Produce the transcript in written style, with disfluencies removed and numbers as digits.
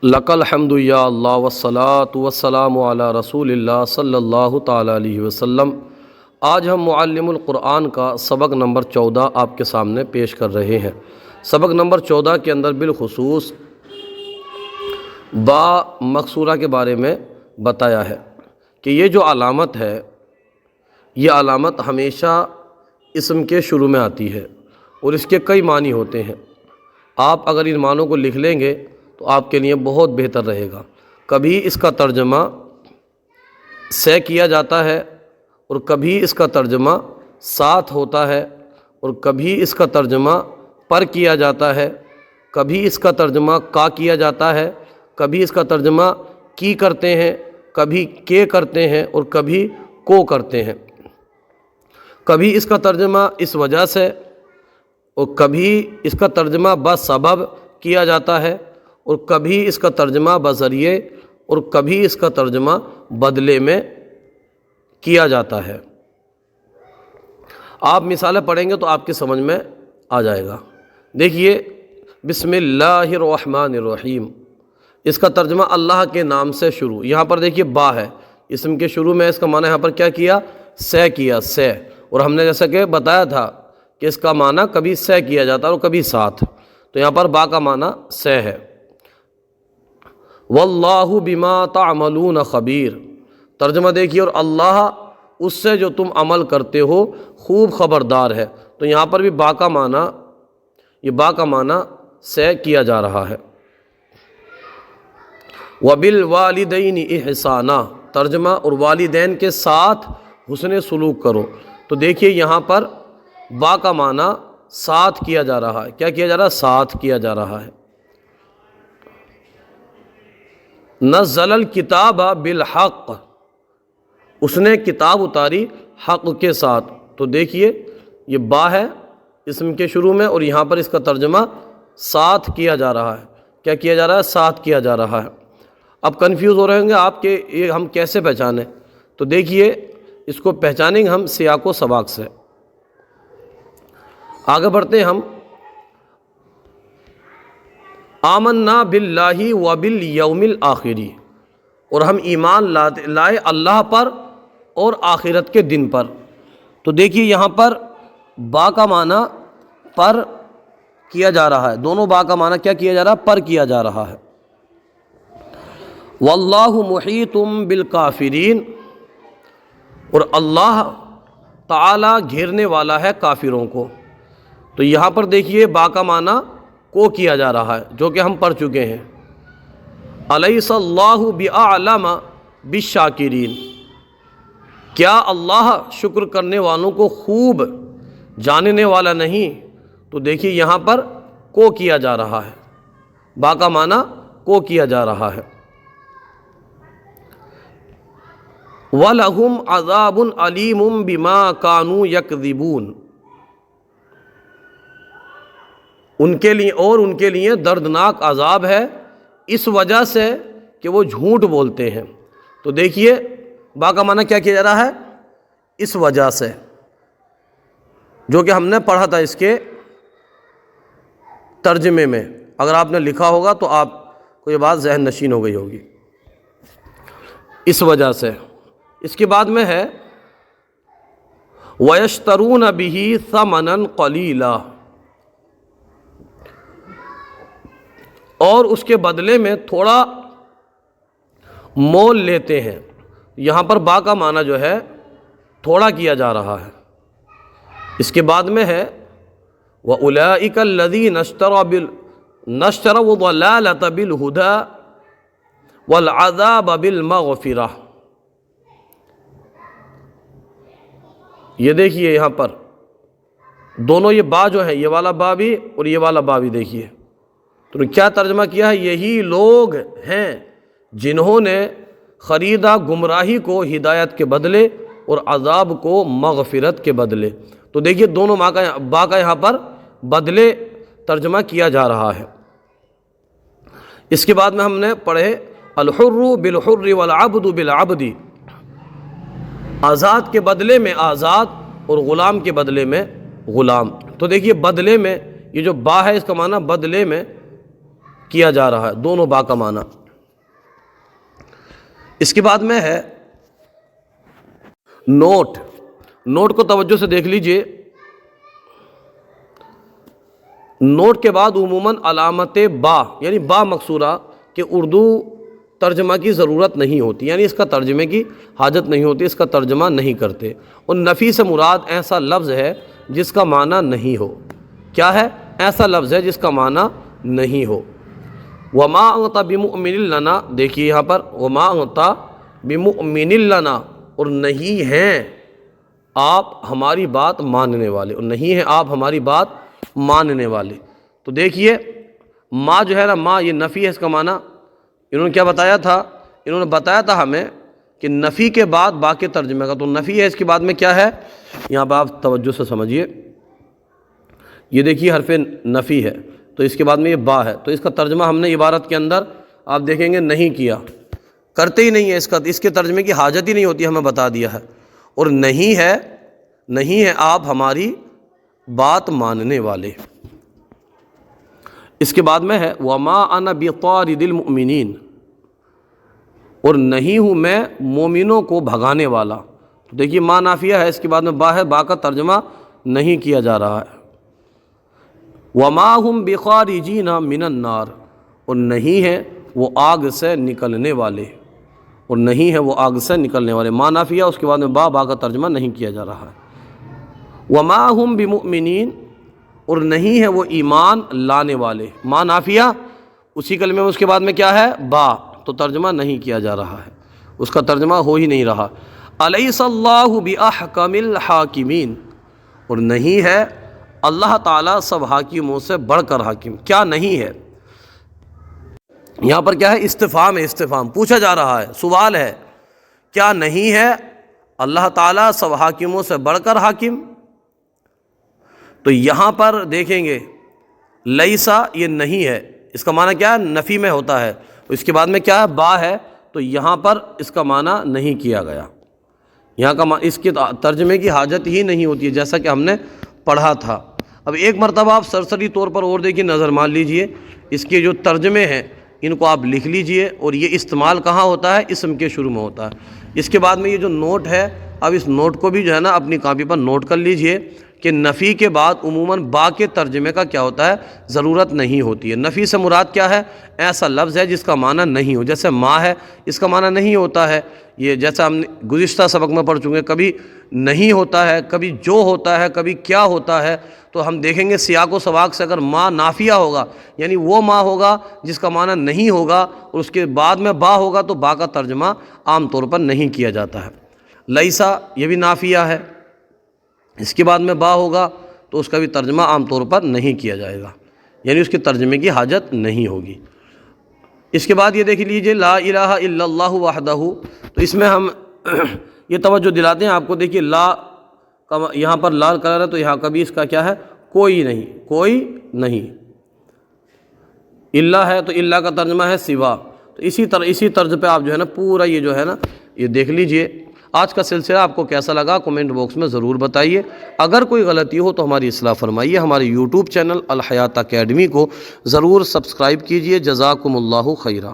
لک الحمد یا اللہ والصلاۃ والسلام علی رسول اللہ صلی اللہ تعالیٰ علیہ وسلم۔ آج ہم معلم القرآن کا سبق نمبر 14 آپ کے سامنے پیش کر رہے ہیں۔ سبق نمبر 14 کے اندر بالخصوص با مقصورہ کے بارے میں بتایا ہے کہ یہ جو علامت ہے، یہ علامت ہمیشہ اسم کے شروع میں آتی ہے اور اس کے کئی معنی ہوتے ہیں۔ آپ اگر ان معنوں کو لکھ لیں گے تو آپ کے لیے بہت بہتر رہے گا۔ کبھی اس کا ترجمہ سے کیا جاتا ہے اور کبھی اس کا ترجمہ ساتھ ہوتا ہے اور کبھی اس کا ترجمہ پر کیا جاتا ہے، کبھی اس کا ترجمہ کا کیا جاتا ہے، کبھی اس کا ترجمہ کی کرتے ہیں، کبھی کے کرتے ہیں اور کبھی کو کرتے ہیں۔ کبھی اس کا ترجمہ اس وجہ سے اور کبھی اس کا ترجمہ بسبب کیا جاتا ہے اور کبھی اس کا ترجمہ بذریعے اور کبھی اس کا ترجمہ بدلے میں کیا جاتا ہے۔ آپ مثالیں پڑھیں گے تو آپ کی سمجھ میں آ جائے گا۔ دیکھیے، بسم اللہ الرحمن الرحیم، اس کا ترجمہ اللہ کے نام سے شروع۔ یہاں پر دیکھیے با ہے، اسم کے شروع میں اس کا معنی یہاں پر کیا کیا؟ سے کیا، سے۔ اور ہم نے جیسا کہ بتایا تھا کہ اس کا معنی کبھی سے کیا جاتا ہے اور کبھی ساتھ، تو یہاں پر با کا معنی سے ہے۔ واللہ بما تعملون خبیر، ترجمہ دیکھیے، اور اللہ اس سے جو تم عمل کرتے ہو خوب خبردار ہے۔ تو یہاں پر بھی با کا معنی، یہ با کا معنی سے کیا جا رہا ہے۔ وبالوالدین احسانا، ترجمہ اور والدین کے ساتھ حسن سلوک کرو۔ تو دیکھیے یہاں پر با کا معنی ساتھ کیا جا رہا ہے۔ کیا کیا جا رہا ہے؟ ساتھ کیا جا رہا ہے۔ نزل الکتاب بالحق، اس نے کتاب اتاری حق کے ساتھ۔ تو دیکھیے یہ با ہے اسم کے شروع میں اور یہاں پر اس کا ترجمہ ساتھ کیا جا رہا ہے۔ کیا کیا جا رہا ہے؟ ساتھ کیا جا رہا ہے۔ اب کنفیوز ہو رہے ہوں گے آپ کہ یہ ہم کیسے پہچانیں؟ تو دیکھیے اس کو پہچانیں گے ہم سیاق و سباق سے۔ آگے بڑھتے ہیں ہم۔ آمنا باللہ وبالیوم الآخر، اور ہم ایمان لائے اللہ پر اور آخرت کے دن پر۔ تو دیکھیے یہاں پر با کا معنی پر کیا جا رہا ہے، دونوں با کا معنی کیا کیا جا رہا ہے؟ پر کیا جا رہا ہے۔ واللہ محیط بالکافرین، اور اللہ تعالی گھیرنے والا ہے کافروں کو۔ تو یہاں پر دیکھیے با کا معنی کو کیا جا رہا ہے، جو کہ ہم پڑھ چکے ہیں۔ الیس اللہ باعلم بالشاکرین، کیا اللہ شکر کرنے والوں کو خوب جاننے والا نہیں؟ تو دیکھیے یہاں پر کو کیا جا رہا ہے، با کا معنی کو کیا جا رہا ہے۔ وَلَهُمْ عَذَابٌ عَلِيمٌ بِمَا كَانُوا يَكْذِبُونَ، ان کے لیے دردناک عذاب ہے اس وجہ سے کہ وہ جھوٹ بولتے ہیں۔ تو دیکھیے با کا معنی کیا کیا جا رہا ہے؟ اس وجہ سے، جو کہ ہم نے پڑھا تھا اس کے ترجمے میں۔ اگر آپ نے لکھا ہوگا تو آپ کو یہ بات ذہن نشین ہو گئی ہوگی، اس وجہ سے۔ اس کے بعد میں ہے وَيَشْتَرُونَ بِهِ ثَمَنًا قَلِيلًا، اور اس کے بدلے میں تھوڑا مول لیتے ہیں۔ یہاں پر با کا معنی جو ہے تھوڑا کیا جا رہا ہے۔ اس کے بعد میں ہے وَأُولَئِكَ الَّذِينَ اشْتَرَوُا الضَّلَالَةَ بِالْهُدَى وَالْعَذَابَ بِالْمَغْفِرَةِ۔ یہ دیکھیے یہاں پر دونوں یہ با جو ہے، یہ والا با بھی اور یہ والا با بھی دیکھیے۔ تو کیا ترجمہ کیا ہے؟ یہی لوگ ہیں جنہوں نے خریدا گمراہی کو ہدایت کے بدلے اور عذاب کو مغفرت کے بدلے۔ تو دیکھیے دونوں با کا یہاں پر بدلے ترجمہ کیا جا رہا ہے۔ اس کے بعد میں ہم نے پڑھے الحر بالحر والعبد بالعبد، آزاد کے بدلے میں آزاد اور غلام کے بدلے میں غلام۔ تو دیکھیے بدلے میں یہ جو با ہے اس کا معنی بدلے میں کیا جا رہا ہے، دونوں با کا معنی۔ اس کے بعد میں ہے نوٹ۔ نوٹ کو توجہ سے دیکھ لیجئے، نوٹ کے بعد عموماً علامت با یعنی با مقصورہ کہ اردو ترجمہ کی ضرورت نہیں ہوتی، یعنی اس کا ترجمے کی حاجت نہیں ہوتی، اس کا ترجمہ نہیں کرتے۔ اور نفی سے مراد ایسا لفظ ہے جس کا معنی نہیں ہو۔ کیا ہے؟ ایسا لفظ ہے جس کا معنی نہیں ہو۔ وما انت بمؤمن لنا، دیکھیے یہاں پر وما انت بمؤمن لنا، اور نہیں ہیں آپ ہماری بات ماننے والے، اور نہیں ہیں آپ ہماری بات ماننے والے۔ تو دیکھیے ما جو ہے نا، ما یہ نفی ہے، اس کا معنی انہوں نے کیا بتایا تھا؟ انہوں نے بتایا تھا ہمیں کہ نفی کے بعد با کے ترجمے کا، تو نفی ہے، اس کے بعد میں کیا ہے؟ یہاں پہ آپ توجہ سے سمجھیے، یہ دیکھیے حرف نفی ہے، تو اس کے بعد میں یہ با ہے، تو اس کا ترجمہ ہم نے عبارت کے اندر آپ دیکھیں گے نہیں کیا، کرتے ہی نہیں ہے، اس کے ترجمے کی حاجت ہی نہیں ہوتی، ہمیں بتا دیا ہے۔ اور نہیں ہے آپ ہماری بات ماننے والے۔ اس کے بعد میں ہے وما انا بطارد المؤمنین، اور نہیں ہوں میں مومنوں کو بھگانے والا۔ دیکھیے ما نافیہ ہے، اس کے بعد میں با ہے، با کا ترجمہ نہیں کیا جا رہا ہے۔ وما ہم بخارجین من النار، اور نہیں ہے وہ آگ سے نکلنے والے، اور نہیں ہے وہ آگ سے نکلنے والے۔ ما نافیہ، اس کے بعد میں با کا ترجمہ نہیں کیا جا رہا ہے۔ وما ہم بمؤمنین، اور نہیں ہے وہ ایمان لانے والے۔ ما نافیہ، اسی کلمے میں اس کے بعد میں کیا ہے؟ با، تو ترجمہ نہیں کیا جا رہا ہے، اس کا ترجمہ ہو ہی نہیں رہا۔ الیس اللہ باحکم الحاکمین، اور نہیں ہے اللہ تعالیٰ سب حاکموں سے بڑھ کر حاکم۔ کیا نہیں ہے؟ یہاں پر کیا ہے؟ استفہام ہے، استفہام پوچھا جا رہا ہے، سوال ہے، کیا نہیں ہے اللہ تعالیٰ سب حاکموں سے بڑھ کر حاکم؟ تو یہاں پر دیکھیں گے لیسا یہ نہیں ہے، اس کا معنی کیا ہے؟ نفی میں ہوتا ہے، اس کے بعد میں کیا ہے؟ با ہے، تو یہاں پر اس کا معنی نہیں کیا گیا، یہاں کا اس کے ترجمے کی حاجت ہی نہیں ہوتی ہے، جیسا کہ ہم نے پڑھا تھا۔ اب ایک مرتبہ آپ سرسری طور پر اور دیکھیے، نظر مان لیجئے، اس کے جو ترجمے ہیں ان کو آپ لکھ لیجئے، اور یہ استعمال کہاں ہوتا ہے؟ اسم کے شروع میں ہوتا ہے۔ اس کے بعد میں یہ جو نوٹ ہے، اب اس نوٹ کو بھی جو ہے نا اپنی کاپی پر نوٹ کر لیجئے کہ نفی کے بعد عموماً با کے ترجمے کا کیا ہوتا ہے؟ ضرورت نہیں ہوتی ہے۔ نفی سے مراد کیا ہے؟ ایسا لفظ ہے جس کا معنی نہیں ہو، جیسے ما ہے، اس کا معنی نہیں ہوتا ہے، یہ جیسا ہم نے گزشتہ سبق میں پڑھ چکے ہیں، کبھی نہیں ہوتا ہے، کبھی جو ہوتا ہے، کبھی کیا ہوتا ہے۔ تو ہم دیکھیں گے سیاق و سباق سے، اگر ما نافیہ ہوگا یعنی وہ ما ہوگا جس کا معنی نہیں ہوگا، اور اس کے بعد میں با ہوگا تو با کا ترجمہ عام طور پر نہیں کیا جاتا ہے۔ لیسا یہ بھی نافیہ ہے، اس کے بعد میں با ہوگا تو اس کا بھی ترجمہ عام طور پر نہیں کیا جائے گا، یعنی اس کے ترجمے کی حاجت نہیں ہوگی۔ اس کے بعد یہ دیکھ لیجئے لا الہ الا اللہ وحدہ، تو اس میں ہم یہ توجہ دلاتے ہیں آپ کو، دیکھیے لا کا یہاں پر لال کلر ہے، تو یہاں کبھی اس کا کیا ہے؟ کوئی نہیں، کوئی نہیں۔ اللہ ہے تو اللہ کا ترجمہ ہے سوا، تو اسی طرز پہ آپ جو ہے نا پورا یہ جو ہے نا یہ دیکھ لیجئے۔ آج کا سلسلہ آپ کو کیسا لگا کمنٹ باکس میں ضرور بتائیے، اگر کوئی غلطی ہو تو ہماری اصلاح فرمائیے۔ ہمارے یوٹیوب چینل الحیات اکیڈمی کو ضرور سبسکرائب کیجئے۔ جزاکم اللہ خیرہ۔